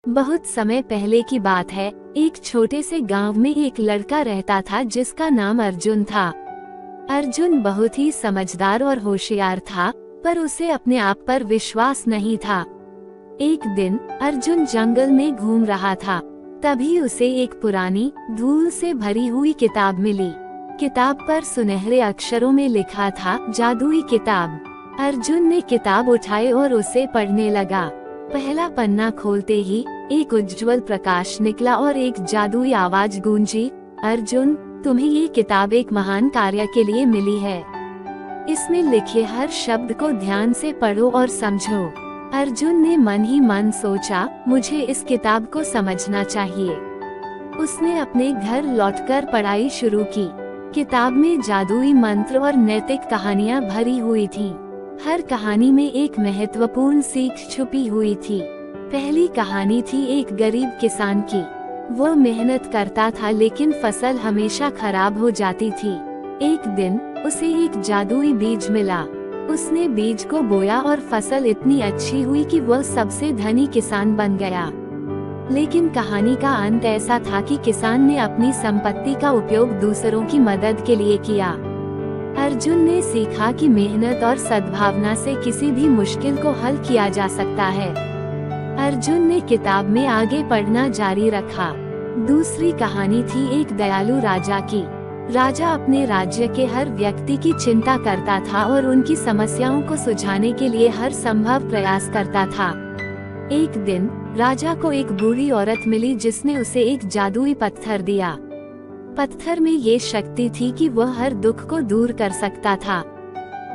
बहुत समय पहले की बात है। एक छोटे से गांव में एक लड़का रहता था जिसका नाम अर्जुन था। अर्जुन बहुत ही समझदार और होशियार था, पर उसे अपने आप पर विश्वास नहीं था। एक दिन अर्जुन जंगल में घूम रहा था, तभी उसे एक पुरानी धूल से भरी हुई किताब मिली। किताब पर सुनहरे अक्षरों में लिखा था, जादुई किताब। अर्जुन ने किताब उठाई और उसे पढ़ने लगा। पहला पन्ना खोलते ही एक उज्जवल प्रकाश निकला और एक जादुई आवाज गूंजी, अर्जुन, तुम्हें ये किताब एक महान कार्य के लिए मिली है। इसमें लिखे हर शब्द को ध्यान से पढ़ो और समझो। अर्जुन ने मन ही मन सोचा, मुझे इस किताब को समझना चाहिए। उसने अपने घर लौटकर पढ़ाई शुरू की। किताब में जादुई मंत्र और नैतिक कहानियां भरी हुई थीं। हर कहानी में एक महत्वपूर्ण सीख छुपी हुई थी। पहली कहानी थी एक गरीब किसान की। वो मेहनत करता था लेकिन फसल हमेशा खराब हो जाती थी। एक दिन उसे एक जादुई बीज मिला। उसने बीज को बोया और फसल इतनी अच्छी हुई कि वह सबसे धनी किसान बन गया। लेकिन कहानी का अंत ऐसा था कि किसान ने अपनी संपत्ति का उपयोग दूसरों की मदद के लिए किया। अर्जुन ने सीखा कि मेहनत और सद्भावना से किसी भी मुश्किल को हल किया जा सकता है। अर्जुन ने किताब में आगे पढ़ना जारी रखा। दूसरी कहानी थी एक दयालु राजा की। राजा अपने राज्य के हर व्यक्ति की चिंता करता था और उनकी समस्याओं को सुलझाने के लिए हर संभव प्रयास करता था। एक दिन राजा को एक बूढ़ी औरत मिली जिसने उसे एक जादुई पत्थर दिया। पत्थर में ये शक्ति थी कि वह हर दुख को दूर कर सकता था।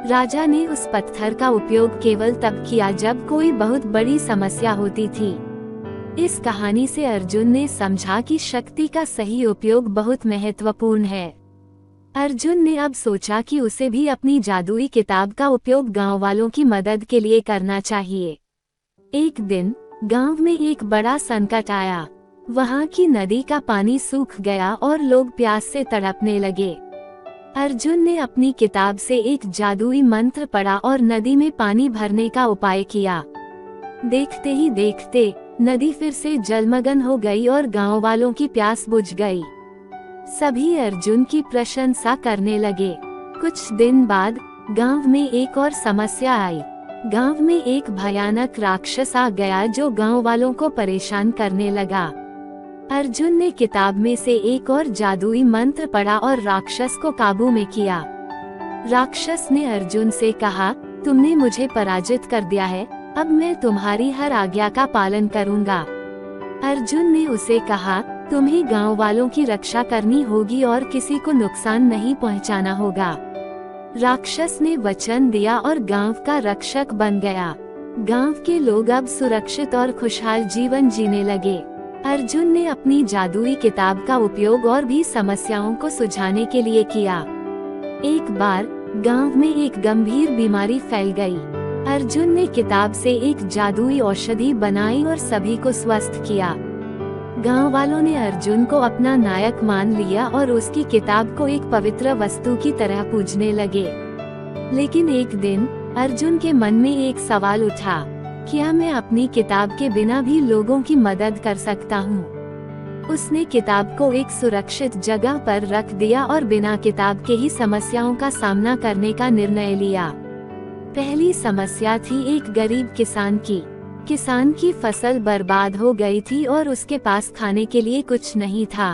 राजा ने उस पत्थर का उपयोग केवल तब किया जब कोई बहुत बड़ी समस्या होती थी। इस कहानी से अर्जुन ने समझा कि शक्ति का सही उपयोग बहुत महत्वपूर्ण है। अर्जुन ने अब सोचा कि उसे भी अपनी जादुई किताब का उपयोग गांव वालों की मदद के लिए करना चाहिए। एक दिन गांव में एक बड़ा संकट आया। वहां की नदी का पानी सूख गया और लोग प्यास से तड़पने लगे। अर्जुन ने अपनी किताब से एक जादुई मंत्र पढ़ा और नदी में पानी भरने का उपाय किया। देखते ही देखते नदी फिर से जलमग्न हो गई और गांव वालों की प्यास बुझ गई। सभी अर्जुन की प्रशंसा करने लगे। कुछ दिन बाद गांव में एक और समस्या आई। गांव में एक भयानक राक्षस आ गया जो गांव वालों को परेशान करने लगा। अर्जुन ने किताब में से एक और जादुई मंत्र पढ़ा और राक्षस को काबू में किया। राक्षस ने अर्जुन से कहा, तुमने मुझे पराजित कर दिया है, अब मैं तुम्हारी हर आज्ञा का पालन करूंगा। अर्जुन ने उसे कहा, तुम्हें गांव वालों की रक्षा करनी होगी और किसी को नुकसान नहीं पहुंचाना होगा। राक्षस ने वचन दिया और गांव का रक्षक बन गया। गांव के लोग अब सुरक्षित और खुशहाल जीवन जीने लगे। अर्जुन ने अपनी जादुई किताब का उपयोग और भी समस्याओं को सुलझाने के लिए किया। एक बार गांव में एक गंभीर बीमारी फैल गई। अर्जुन ने किताब से एक जादुई औषधि बनाई और सभी को स्वस्थ किया। गांव वालों ने अर्जुन को अपना नायक मान लिया और उसकी किताब को एक पवित्र वस्तु की तरह पूजने लगे। लेकिन एक दिन अर्जुन के मन में एक सवाल उठा, क्या मैं अपनी किताब के बिना भी लोगों की मदद कर सकता हूँ? उसने किताब को एक सुरक्षित जगह पर रख दिया और बिना किताब के ही समस्याओं का सामना करने का निर्णय लिया। पहली समस्या थी एक गरीब किसान की। किसान की फसल बर्बाद हो गई थी और उसके पास खाने के लिए कुछ नहीं था।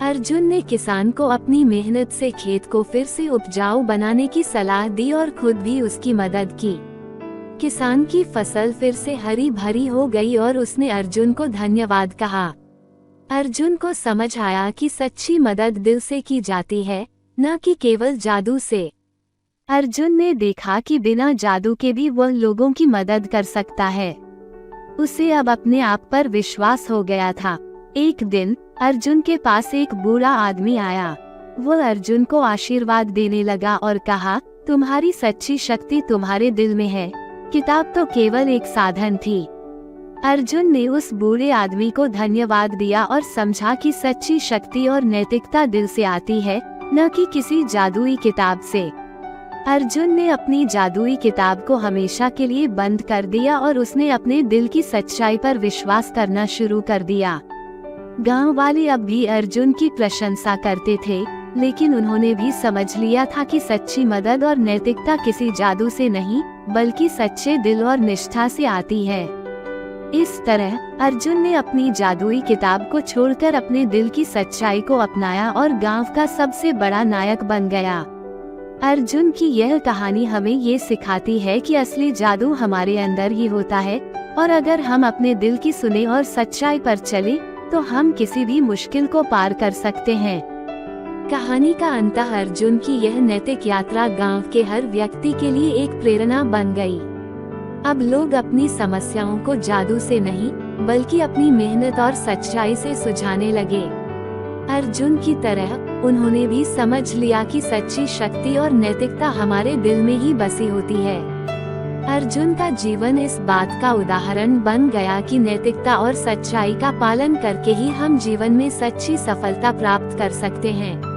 अर्जुन ने किसान को अपनी मेहनत से खेत को फिर से उपजाऊ बनाने की सलाह दी और खुद भी उसकी मदद की। किसान की फसल फिर से हरी भरी हो गई और उसने अर्जुन को धन्यवाद कहा। अर्जुन को समझ आया कि सच्ची मदद दिल से की जाती है, न कि केवल जादू से। अर्जुन ने देखा कि बिना जादू के भी वह लोगों की मदद कर सकता है। उसे अब अपने आप पर विश्वास हो गया था। एक दिन अर्जुन के पास एक बूढ़ा आदमी आया। वह अर्जुन को आशीर्वाद देने लगा और कहा, तुम्हारी सच्ची शक्ति तुम्हारे दिल में है, किताब तो केवल एक साधन थी। अर्जुन ने उस बूढ़े आदमी को धन्यवाद दिया और समझा कि सच्ची शक्ति और नैतिकता दिल से आती है, न कि किसी जादुई किताब से। अर्जुन ने अपनी जादुई किताब को हमेशा के लिए बंद कर दिया और उसने अपने दिल की सच्चाई पर विश्वास करना शुरू कर दिया। गांव वाले अब भी अर्जुन की प्रशंसा करते थे, लेकिन उन्होंने भी समझ लिया था कि सच्ची मदद और नैतिकता किसी जादू से नहीं, बल्कि सच्चे दिल और निष्ठा से आती है। इस तरह अर्जुन ने अपनी जादुई किताब को छोड़कर अपने दिल की सच्चाई को अपनाया और गांव का सबसे बड़ा नायक बन गया। अर्जुन की यह कहानी हमें ये सिखाती है कि असली जादू हमारे अंदर ही होता है, और अगर हम अपने दिल की सुने और सच्चाई पर चले तो हम किसी भी मुश्किल को पार कर सकते हैं। कहानी का अंत अर्जुन की यह नैतिक यात्रा गांव के हर व्यक्ति के लिए एक प्रेरणा बन गई। अब लोग अपनी समस्याओं को जादू से नहीं, बल्कि अपनी मेहनत और सच्चाई से सुलझाने लगे। अर्जुन की तरह उन्होंने भी समझ लिया कि सच्ची शक्ति और नैतिकता हमारे दिल में ही बसी होती है। अर्जुन का जीवन इस बात का उदाहरण बन गया कि नैतिकता और सच्चाई का पालन करके ही हम जीवन में सच्ची सफलता प्राप्त कर सकते हैं।